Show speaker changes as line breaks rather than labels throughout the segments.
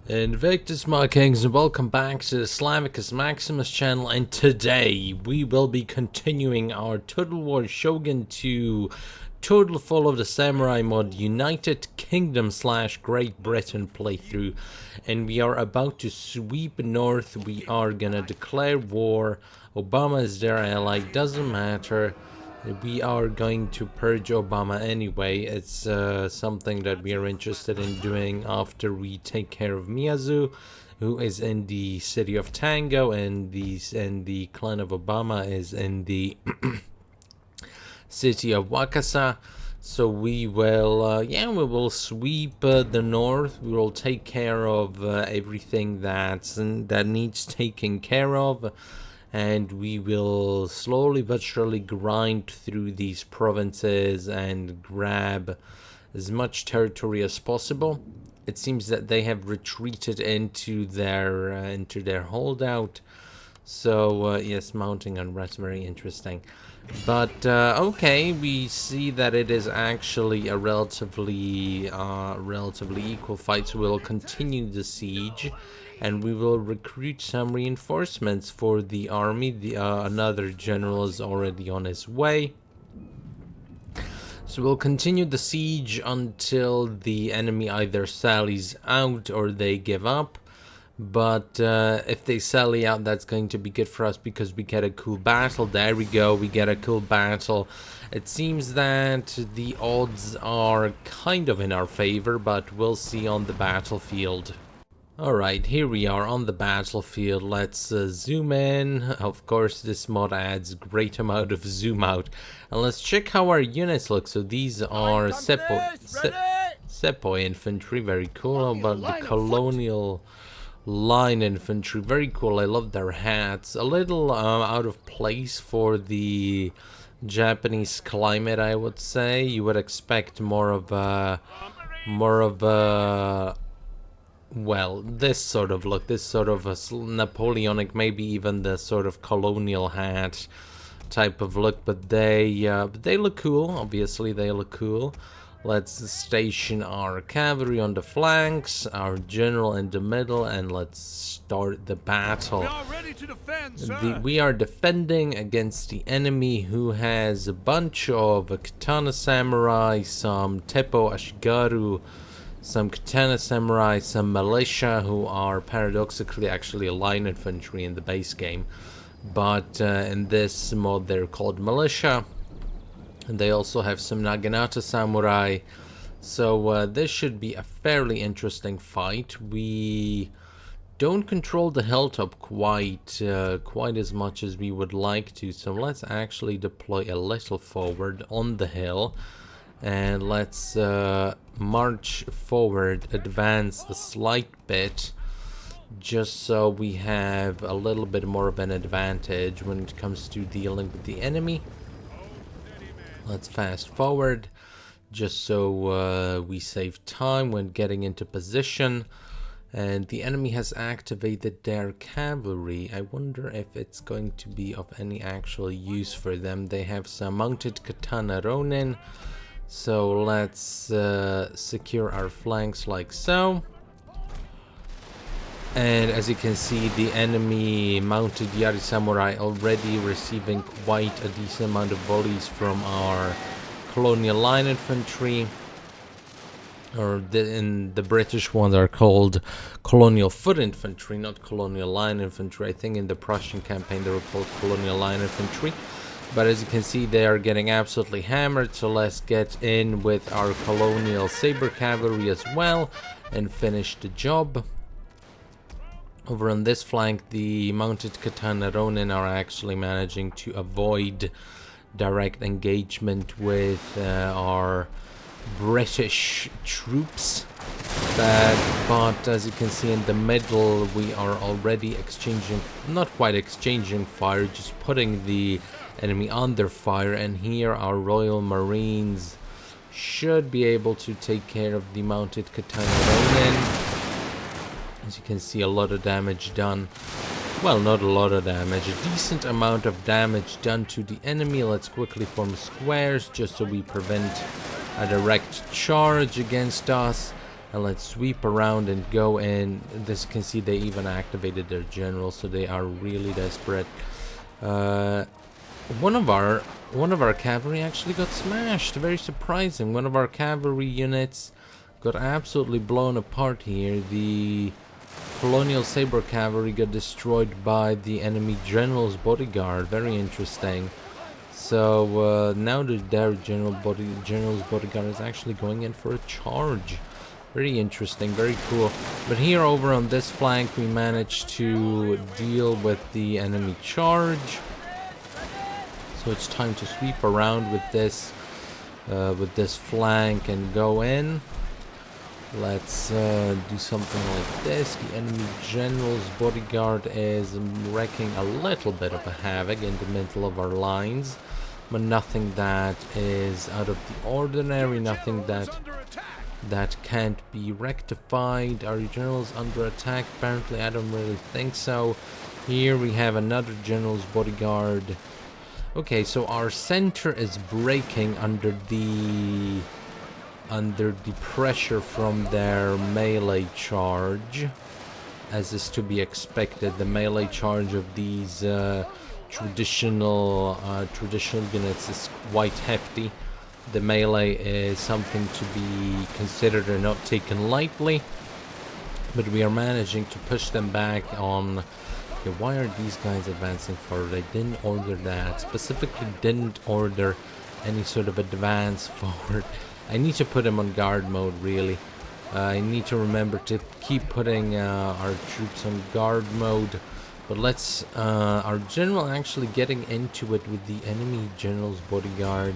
Invictus, my kings, and welcome back to the Slavicus Maximus channel, and today we will be continuing our Total War Shogun 2 Total Fall of the Samurai mod United Kingdom / Great Britain playthrough, and we are about to sweep north. We are gonna declare war. Obama is their ally, doesn't matter. We are going to purge Obama anyway. It's something that we are interested in doing after we take care of Miyazu, who is in the city of Tango, and the clan of Obama is in the city of Wakasa. So we will, we will sweep the north. We will take care of everything that needs taking care of. And we will slowly but surely grind through these provinces and grab as much territory as possible. It seems that they have retreated into their holdout. So yes, mounting unrest, very interesting. But okay, we see that it is actually a relatively equal fight. So we'll continue the siege. And we will recruit some reinforcements for the army. Another general is already on his way. So we'll continue the siege until the enemy either sallies out or they give up. But if they sally out, that's going to be good for us because we get a cool battle. There we go, we get a cool battle. It seems that the odds are kind of in our favor, but we'll see on the battlefield. Alright, here we are on the battlefield. Let's zoom in. Of course, this mod adds great amount of zoom out. And let's check how our units look. So these are Sepoy infantry, very cool. How about the colonial line infantry? Very cool, I love their hats. A little out of place for the Japanese climate, I would say. You would expect more of a well, this sort of look, this sort of a Napoleonic, maybe even the sort of colonial hat type of look, but they look cool. Obviously they look cool. Let's station our cavalry on the flanks, our general in the middle, and let's start the battle.
We are ready to defend, sir.
We are defending against the enemy, who has a bunch of katana samurai, some teppo ashigaru, some katana samurai, some militia, who are paradoxically actually a line infantry in the base game, but in this mod they're called militia. And they also have some Naginata samurai. So this should be a fairly interesting fight. We don't control the hilltop quite as much as we would like to, so let's actually deploy a little forward on the hill. And let's march forward, advance a slight bit, just so we have a little bit more of an advantage when it comes to dealing with the enemy. Let's fast forward, just so we save time when getting into position. And the enemy has activated their cavalry. I wonder if it's going to be of any actual use for them. They have some mounted katana ronin. So let's secure our flanks like so. And as you can see, the enemy mounted Yari samurai already receiving quite a decent amount of volleys from our colonial line infantry. Or in the British ones are called colonial foot infantry, not colonial line infantry. I think in the Prussian campaign they were called colonial line infantry. But as you can see, they are getting absolutely hammered, so let's get in with our colonial saber cavalry as well and finish the job. Over on this flank, the mounted katana ronin are actually managing to avoid direct engagement with our British troops. But as you can see in the middle, we are already exchanging, not quite exchanging fire, just putting the enemy under fire. And here our Royal Marines should be able to take care of the mounted katana ronin. As you can see, a lot of damage done. Well, not a lot of damage, a decent amount of damage done to the enemy. Let's quickly form squares just so we prevent a direct charge against us. And let's sweep around and go in. As you can see, they even activated their general, so they are really desperate. One of our cavalry actually got smashed. Very surprising. One of our cavalry units got absolutely blown apart here. The Colonial Saber Cavalry got destroyed by the enemy general's bodyguard. Very interesting. So now their general's bodyguard is actually going in for a charge. Very interesting, very cool. But here over on this flank, we managed to deal with the enemy charge. So it's time to sweep around with this flank and go in. Let's do something like this. The enemy general's bodyguard is wreaking a little bit of a havoc in the middle of our lines, but nothing that is out of the ordinary, nothing that can't be rectified. Our general's under attack? Apparently, I don't really think so. Here we have another general's bodyguard. Okay, so our center is breaking under the pressure from their melee charge, as is to be expected. The melee charge of these traditional units is quite hefty. The melee is something to be considered or not taken lightly, but we are managing to push them back on. Okay, why are these guys advancing forward? I didn't order that. Specifically didn't order any sort of advance forward. I need to put them on guard mode, really. I need to remember to keep putting our troops on guard mode. But let's... our general actually getting into it with the enemy general's bodyguard.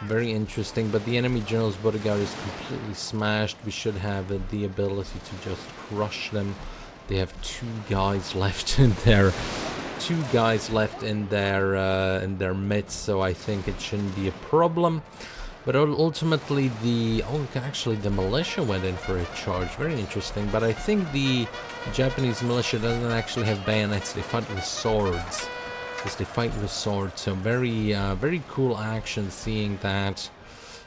Very interesting, but the enemy general's bodyguard is completely smashed. We should have the ability to just crush them. They have two guys left in their midst, so I think it shouldn't be a problem. But ultimately, the militia went in for a charge. Very interesting. But I think the Japanese militia doesn't actually have bayonets. They fight with swords. So very cool action. Seeing that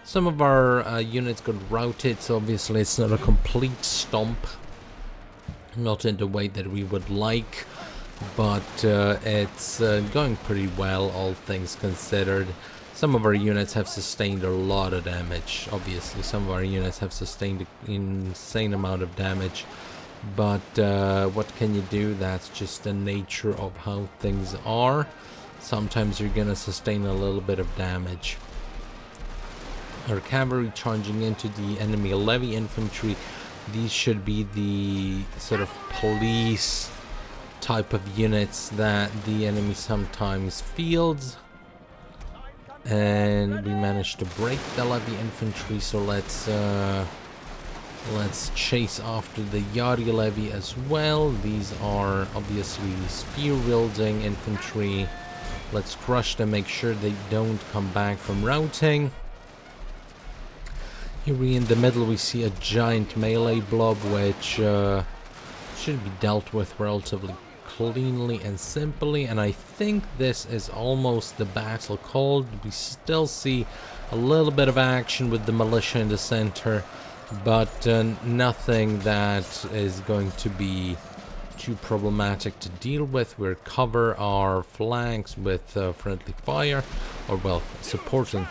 some of our units got routed. So obviously, it's not a complete stomp. Not in the way that we would like, but it's going pretty well, all things considered. Some of our units have sustained a lot of damage. Obviously, some of our units have sustained an insane amount of damage, but what can you do? That's just the nature of how things are. Sometimes you're gonna sustain a little bit of damage. Our cavalry charging into the enemy levy infantry. These should be the sort of police type of units that the enemy sometimes fields. And we managed to break the levy infantry, so let's chase after the Yari levy as well. These are obviously spear-wielding infantry. Let's crush them, make sure they don't come back from routing. Here in the middle we see a giant melee blob, which should be dealt with relatively cleanly and simply, and I think this is almost the battle called. We still see a little bit of action with the militia in the center, but nothing that is going to be too problematic to deal with. We'll cover our flanks with friendly fire, or well, supporting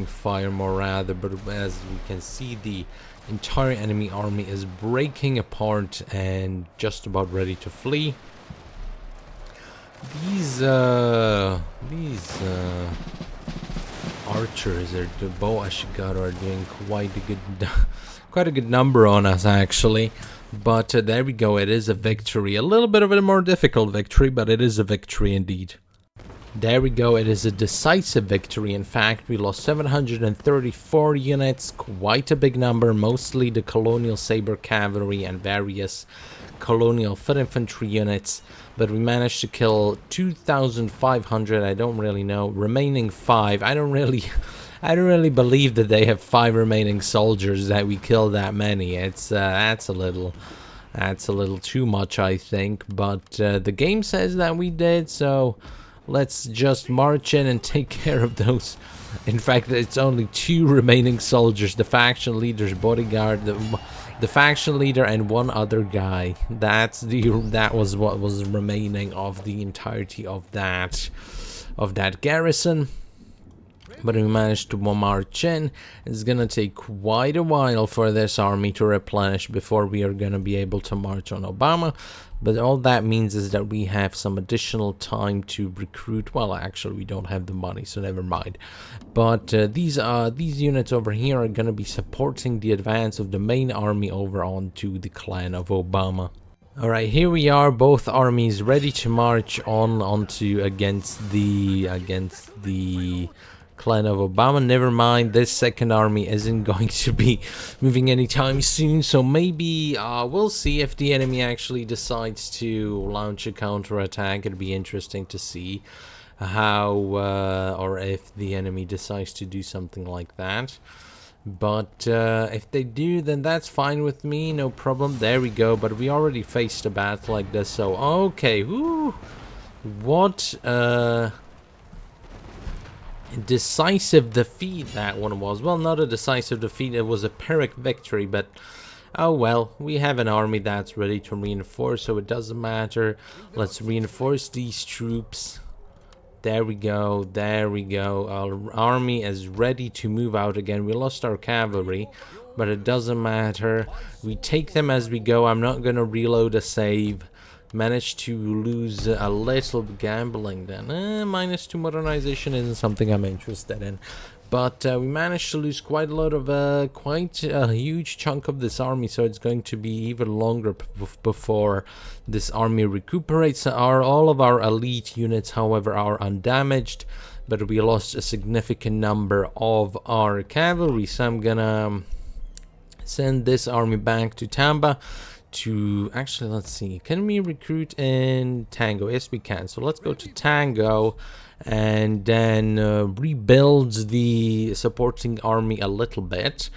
fire more rather, but as we can see, the entire enemy army is breaking apart and just about ready to flee. These archers, or the bow ashigaru, are doing quite a good number on us actually. But there we go, it is a victory. A little bit of a more difficult victory, but it is a victory indeed. There we go, it is a decisive victory. In fact, we lost 734 units, quite a big number, mostly the Colonial Saber Cavalry and various Colonial Foot Infantry units, but we managed to kill 2,500, I don't really know, remaining 5, I don't really believe that they have 5 remaining soldiers that we killed that many. It's that's a little too much, I think, but the game says that we did, so let's just march in and take care of those In fact, it's only 2 remaining soldiers, the faction leader's bodyguard, the faction leader, and 1 other guy. That was what was remaining of the entirety of that garrison. But we managed to march in. It's gonna take quite a while for this army to replenish before we are gonna be able to march on Obama. But all that means is that we have some additional time to recruit. Well, actually, we don't have the money, so never mind. But these units over here are gonna be supporting the advance of the main army over onto the clan of Obama. All right, here we are, both armies ready to march onto against the clan of Obama. Never mind, this second army isn't going to be moving anytime soon, so maybe we'll see if the enemy actually decides to launch a counterattack. It'd be interesting to see how or if the enemy decides to do something like that. But if they do, then that's fine with me, no problem. There we go. But we already faced a battle like this, so okay. Woo. What decisive defeat that one was. Well, not a decisive defeat, it was a Pyrrhic victory, but oh well, we have an army that's ready to reinforce, so it doesn't matter. Let's reinforce these troops. There we go, there we go. Our army is ready to move out again. We lost our cavalry, but it doesn't matter. We take them as we go. I'm not gonna reload a save. Managed to lose a little gambling then. -2 modernization isn't something I'm interested in. But we managed to lose quite a lot of, quite a huge chunk of this army, so it's going to be even longer before this army recuperates. All of our elite units, however, are undamaged, but we lost a significant number of our cavalry, so I'm gonna send this army back to Tamba to actually, let's see, can we recruit in Tango? Yes, we can. So let's go to Tango and then rebuild the supporting army a little bit,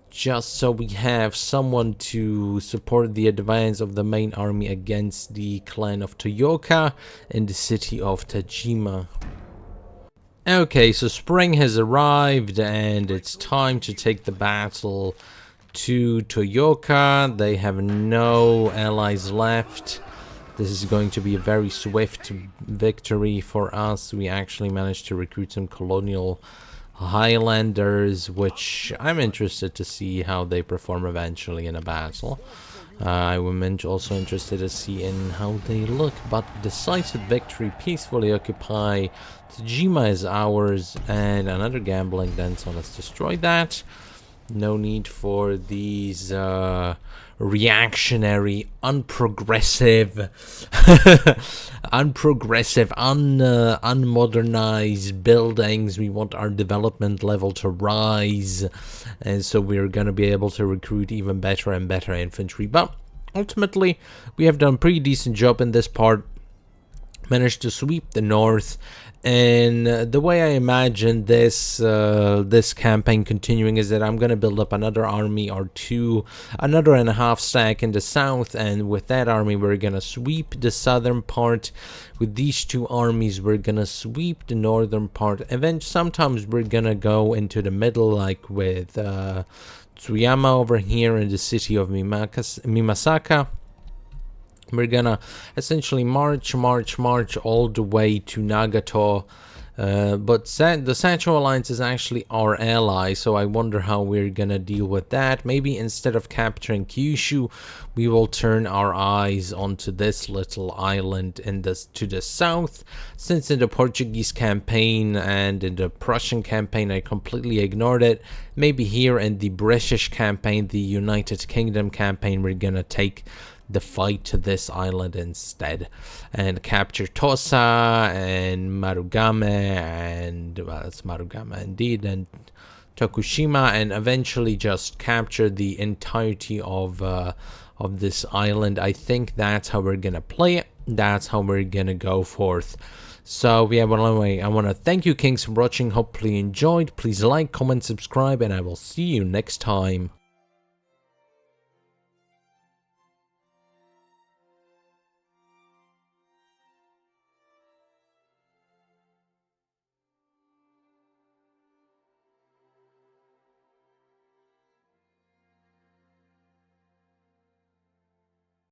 just so we have someone to support the advance of the main army against the clan of Toyoka in the city of Tajima. Okay, so spring has arrived and it's time to take the battle to Toyoka. They have no allies left. This is going to be a very swift victory for us. We actually managed to recruit some colonial Highlanders, which I'm interested to see how they perform eventually in a battle. I'm also interested to see in how they look, but decisive victory, peacefully occupy Tajima is ours, and another gambling then, so let's destroy that. No need for these reactionary, unprogressive, unmodernized buildings. We want our development level to rise, and so we're going to be able to recruit even better and better infantry. But ultimately, we have done a pretty decent job in this part. Managed to sweep the north, and the way I imagine this this campaign continuing is that I'm going to build up another army or two, another and a half stack in the south, and with that army we're going to sweep the southern part. With these two armies we're going to sweep the northern part, and then sometimes we're going to go into the middle, like with Tsuyama over here in the city of Mimasaka. We're gonna essentially march all the way to Nagato, but the Sancho Alliance is actually our ally, so I wonder how we're gonna deal with that. Maybe instead of capturing Kyushu, we will turn our eyes onto this little island to the south, since in the Portuguese campaign and in the Prussian campaign I completely ignored it. Maybe here in the British campaign, the United Kingdom campaign, we're gonna take the fight to this island instead and capture Tosa and Marugame, and well, it's Marugame indeed, and Tokushima, and eventually just capture the entirety of this island. I think that's how we're gonna play it. That's how we're gonna go forth. So yeah, well, anyway, I want to thank you kings for watching. Hopefully you enjoyed. Please like, comment, subscribe, and I will see you next time.